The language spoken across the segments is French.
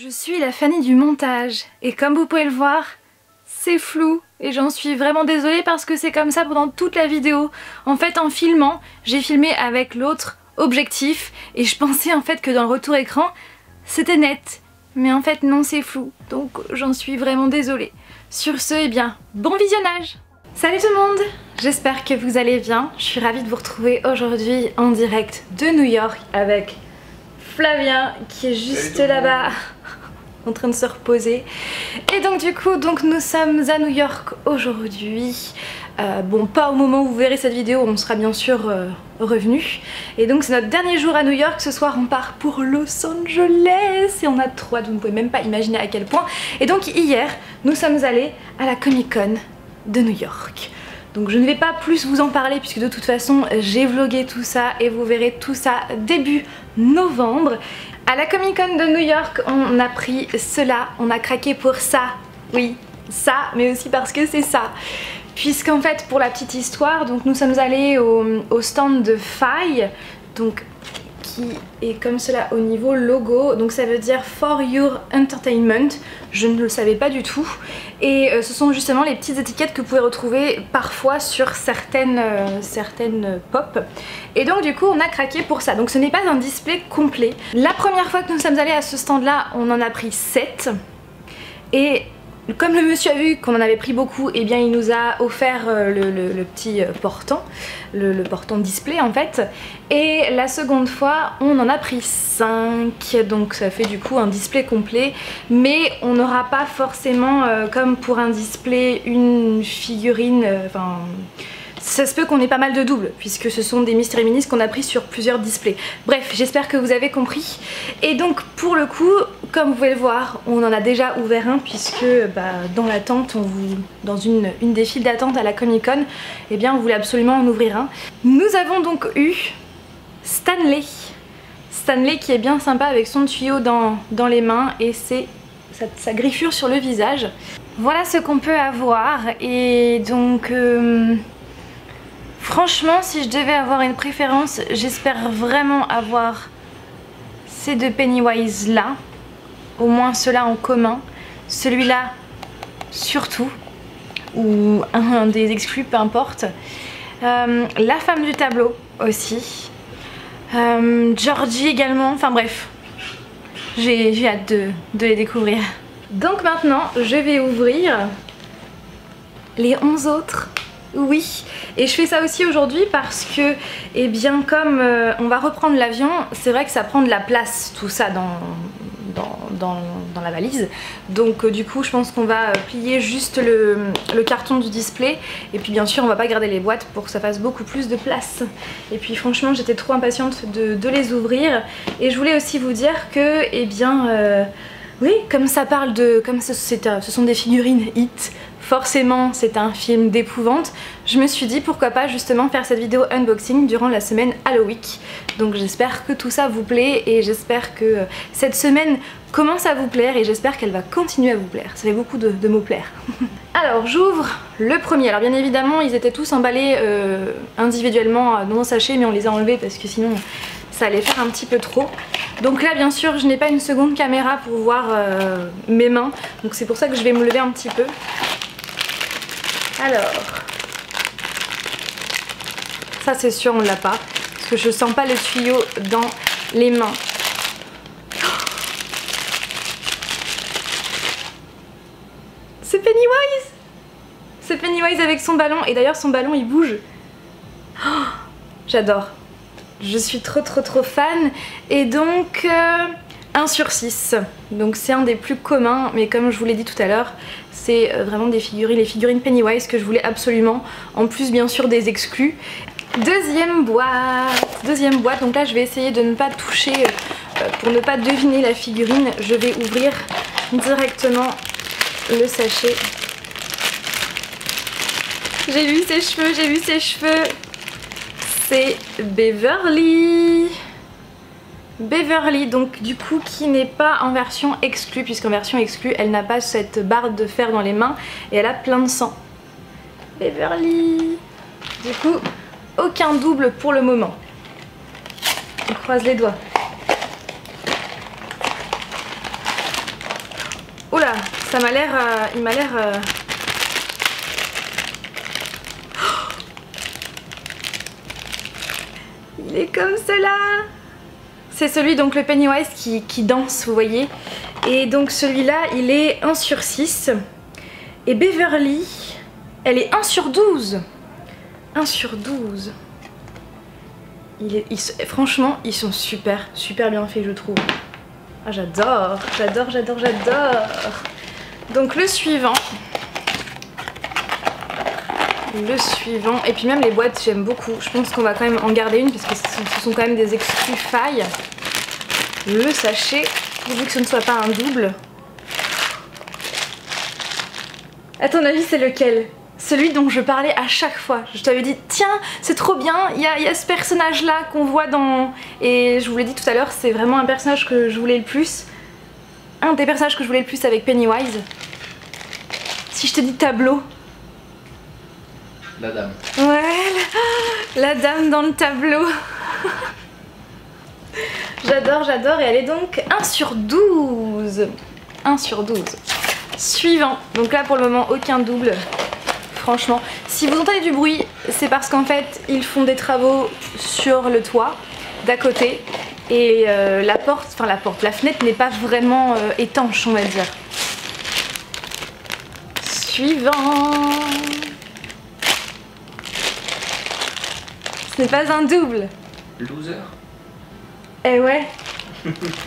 Je suis la Fanny du montage et comme vous pouvez le voir, c'est flou et j'en suis vraiment désolée parce que c'est comme ça pendant toute la vidéo. En fait en filmant, j'ai filmé avec l'autre objectif et je pensais en fait que dans le retour écran c'était net. Mais en fait non, c'est flou, donc j'en suis vraiment désolée. Sur ce, eh bien, bon visionnage! Salut tout le monde! J'espère que vous allez bien. Je suis ravie de vous retrouver aujourd'hui en direct de New York avec Flavien qui est juste là-bas en train de se reposer. Et donc du coup, nous sommes à New York aujourd'hui. Bon, pas au moment où vous verrez cette vidéo, on sera bien sûr revenu. Et donc c'est notre dernier jour à New York. Ce soir on part pour Los Angeles et on a trop hâte, vous ne pouvez même pas imaginer à quel point. Et donc hier, nous sommes allés à la Comic Con de New York. Donc je ne vais pas plus vous en parler puisque de toute façon j'ai vlogué tout ça et vous verrez tout ça début novembre. À la Comic Con de New York, on a pris cela, on a craqué pour ça. Oui, ça, mais aussi parce que c'est ça. Puisqu'en fait, pour la petite histoire, donc nous sommes allés au stand de Faye, donc qui est comme cela au niveau logo, donc ça veut dire For Your Entertainment. Je ne le savais pas du tout. Et ce sont justement les petites étiquettes que vous pouvez retrouver parfois sur certaines pop. Et donc du coup on a craqué pour ça. Donc ce n'est pas un display complet. La première fois que nous sommes allés à ce stand là, on en a pris 7. Et comme le monsieur a vu qu'on en avait pris beaucoup, et eh bien il nous a offert le petit portant, le portant display en fait. Et la seconde fois on en a pris 5, donc ça fait du coup un display complet. Mais on n'aura pas forcément comme pour un display une figurine, enfin... ça se peut qu'on ait pas mal de doubles puisque ce sont des Mystery Minis qu'on a pris sur plusieurs displays. Bref, j'espère que vous avez compris. Et donc pour le coup, comme vous pouvez le voir, on en a déjà ouvert un puisque dans l'attente, dans une des files d'attente à la Comic Con, eh bien on voulait absolument en ouvrir un. Nous avons donc eu Stanley. Stanley qui est bien sympa avec son tuyau dans les mains et sa griffure sur le visage. Voilà ce qu'on peut avoir et donc... franchement, si je devais avoir une préférence, j'espère vraiment avoir ces deux Pennywise là, au moins ceux-là en commun, celui-là surtout, ou un des exclus, peu importe. La femme du tableau aussi, Georgie également, enfin bref, j'ai hâte de les découvrir. Donc maintenant, je vais ouvrir les 11 autres. Oui, et je fais ça aussi aujourd'hui parce que, eh bien, comme on va reprendre l'avion, c'est vrai que ça prend de la place tout ça dans la valise. Donc du coup, je pense qu'on va plier juste le carton du display. Et puis bien sûr, on va pas garder les boîtes pour que ça fasse beaucoup plus de place. Et puis franchement, j'étais trop impatiente de les ouvrir. Et je voulais aussi vous dire que, eh bien, oui, comme ça parle de... comme ce sont des figurines It, forcément c'est un film d'épouvante, je me suis dit pourquoi pas justement faire cette vidéo unboxing durant la semaine Halloween. Donc j'espère que tout ça vous plaît et j'espère que cette semaine commence à vous plaire et j'espère qu'elle va continuer à vous plaire. Ça fait beaucoup de mots plaire. Alors j'ouvre le premier. Alors bien évidemment ils étaient tous emballés individuellement dans un sachet, mais on les a enlevés parce que sinon ça allait faire un petit peu trop. Donc là bien sûr je n'ai pas une seconde caméra pour voir mes mains, donc c'est pour ça que je vais me lever un petit peu. Alors, ça c'est sûr on l'a pas, parce que je sens pas le tuyau dans les mains. C'est Pennywise! C'est Pennywise avec son ballon, et d'ailleurs son ballon il bouge. Oh, j'adore. Je suis trop fan. Et donc 1 sur 6. Donc c'est un des plus communs, mais comme je vous l'ai dit tout à l'heure, c'est vraiment des figurines, les figurines Pennywise que je voulais absolument, en plus bien sûr des exclus. Deuxième boîte, donc là je vais essayer de ne pas toucher, pour ne pas deviner la figurine, je vais ouvrir directement le sachet. J'ai vu ses cheveux, c'est Beverly. Beverly, donc du coup qui n'est pas en version exclue, puisqu'en version exclue elle n'a pas cette barre de fer dans les mains et elle a plein de sang. Beverly. Du coup aucun double pour le moment. On croise les doigts. Oula, ça m'a l'air... il m'a l'air... Il est comme cela. C'est celui, donc le Pennywise qui danse, vous voyez. Et donc celui-là, il est 1 sur 6. Et Beverly, elle est 1 sur 12. 1 sur 12. Franchement, ils sont super bien faits, je trouve. Ah, j'adore. Donc le suivant. Et puis même les boîtes, j'aime beaucoup. Je pense qu'on va quand même en garder une parce que ce sont quand même des exclus failles. Le sachet, vu que ce ne soit pas un double. À ton avis, c'est lequel? Celui dont je parlais à chaque fois. Je t'avais dit, tiens, c'est trop bien, il y a ce personnage-là qu'on voit dans... Et je vous l'ai dit tout à l'heure, c'est vraiment un personnage que je voulais le plus. Un des personnages que je voulais le plus avec Pennywise. Si je te dis tableau. La dame. Ouais, la dame dans le tableau. J'adore, et elle est donc 1 sur 12. 1 sur 12. Suivant. Donc là, pour le moment, aucun double. Franchement, si vous entendez du bruit, c'est parce qu'en fait ils font des travaux sur le toit d'à côté et la fenêtre n'est pas vraiment étanche, on va dire. Suivant. Ce n'est pas un double. Loser. Eh ouais.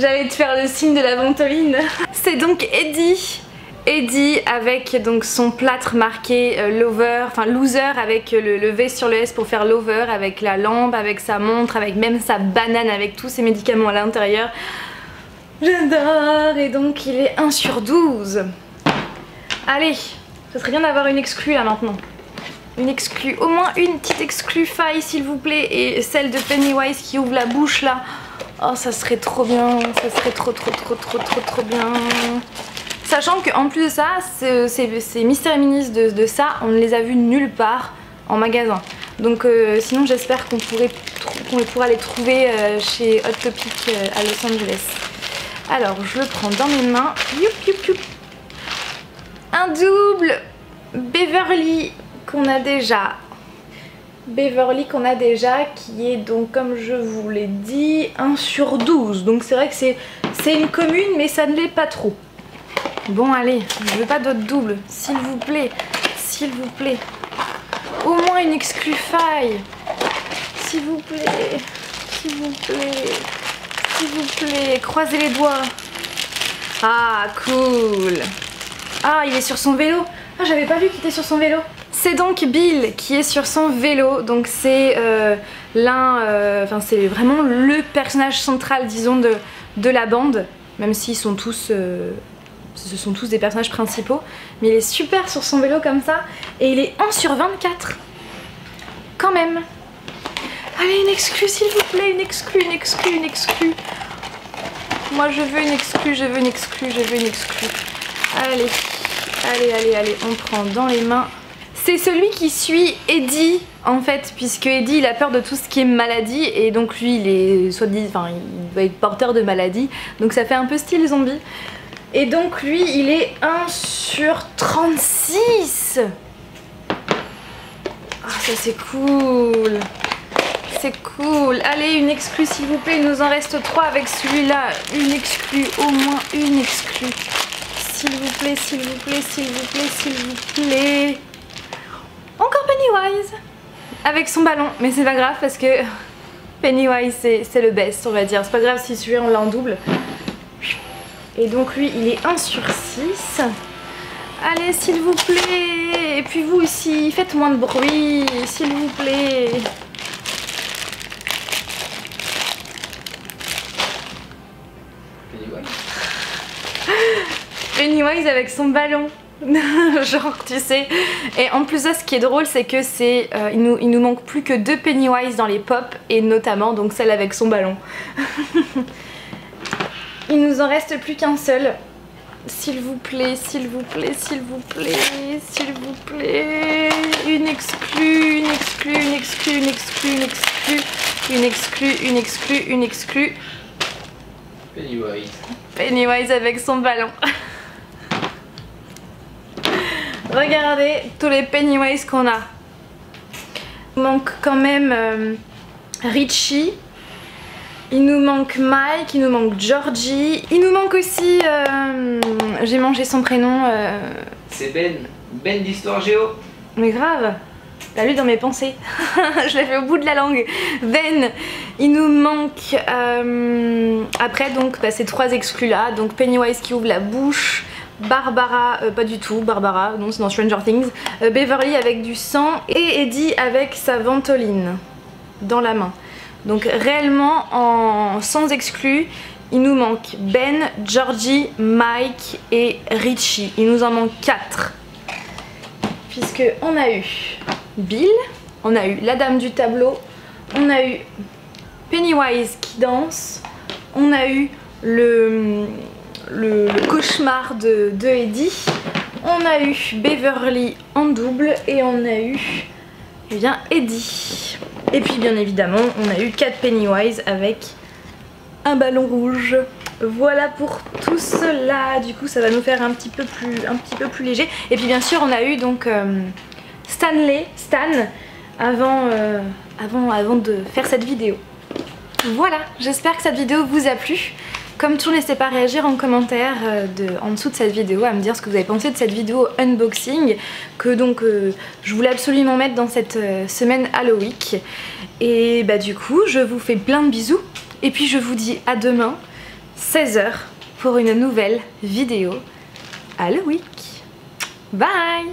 J'allais te faire le signe de la ventoline. C'est donc Eddie. Eddie avec donc son plâtre marqué lover, enfin loser avec le V sur le S pour faire lover, avec la lampe, avec sa montre, avec même sa banane, avec tous ses médicaments à l'intérieur. J'adore. Et donc il est 1 sur 12. Allez, ça serait bien d'avoir une exclue là maintenant. Une exclue, au moins une petite exclue faille s'il vous plaît. Et celle de Pennywise qui ouvre la bouche là. Oh, ça serait trop bien, ça serait trop bien. Sachant qu'en plus de ça, ces Mystères et Minis de ça, on ne les a vus nulle part en magasin. Donc sinon j'espère qu'on pourra les trouver chez Hot Topic à Los Angeles. Alors je le prends dans mes mains. Youp. Un double Beverly qu'on a déjà. Qui est donc, comme je vous l'ai dit, 1 sur 12. Donc c'est vrai que c'est une commune, mais ça ne l'est pas trop. Bon allez, je veux pas d'autres doubles, s'il vous plaît. Au moins une exclue faille. S'il vous plaît, croisez les doigts. Ah cool. Ah, il est sur son vélo. Ah, j'avais pas vu qu'il était sur son vélo. C'est donc Bill qui est sur son vélo, donc c'est c'est vraiment le personnage central, disons, de la bande, même s'ils sont tous, ce sont tous des personnages principaux, mais il est super sur son vélo comme ça, et il est 1 sur 24, quand même. Allez, une exclue s'il vous plaît, une exclue. Moi je veux une exclue, Allez, on prend dans les mains. C'est celui qui suit Eddie en fait, puisque Eddie il a peur de tout ce qui est maladie et donc lui il est il va être porteur de maladie, donc ça fait un peu style zombie. Et donc lui il est 1 sur 36. Ah ça c'est cool. Allez, une exclue s'il vous plaît, il nous en reste 3 avec celui-là. Une exclue, au moins une exclue. S'il vous plaît. Encore Pennywise avec son ballon, mais c'est pas grave parce que Pennywise c'est le best, on va dire. C'est pas grave si celui-là on l'a en double. Et donc lui il est 1 sur 6. Allez s'il vous plaît. Et puis vous aussi, faites moins de bruit s'il vous plaît. Pennywise avec son ballon. Genre tu sais. Et en plus de ça, ce qui est drôle c'est que il nous manque plus que 2 Pennywise dans les pop, et notamment donc celle avec son ballon. Il nous en reste plus qu'un seul. S'il vous plaît. Une exclue. Pennywise. Pennywise avec son ballon. Regardez tous les Pennywise qu'on a. Il manque quand même Richie. Il nous manque Mike, il nous manque Georgie. Il nous manque aussi... j'ai mangé son prénom. C'est Ben. Ben d'Histoire Géo. Mais grave. T'as lu dans mes pensées. Je l'ai fait au bout de la langue. Ben. Il nous manque... après donc bah, ces 3 exclus là. Donc Pennywise qui ouvre la bouche. Barbara, pas du tout, Barbara, non c'est dans Stranger Things. Beverly avec du sang. Et Eddie avec sa ventoline dans la main. Donc réellement sans exclus, il nous manque Ben, Georgie, Mike et Richie. Il nous en manque 4. Puisque on a eu Bill, on a eu la dame du tableau, on a eu Pennywise qui danse, on a eu le cauchemar de Eddie, on a eu Beverly en double et on a eu eh bien Eddie. Et puis bien évidemment on a eu 4 Pennywise avec un ballon rouge. Voilà pour tout cela. Du coup ça va nous faire un petit peu plus léger. Et puis bien sûr on a eu donc Stan avant de faire cette vidéo. Voilà, j'espère que cette vidéo vous a plu. Comme toujours, n'hésitez pas à réagir en commentaire en dessous de cette vidéo, à me dire ce que vous avez pensé de cette vidéo unboxing que donc je voulais absolument mettre dans cette semaine Halloween. Et bah du coup, je vous fais plein de bisous et puis je vous dis à demain 16 h pour une nouvelle vidéo Halloween. Bye!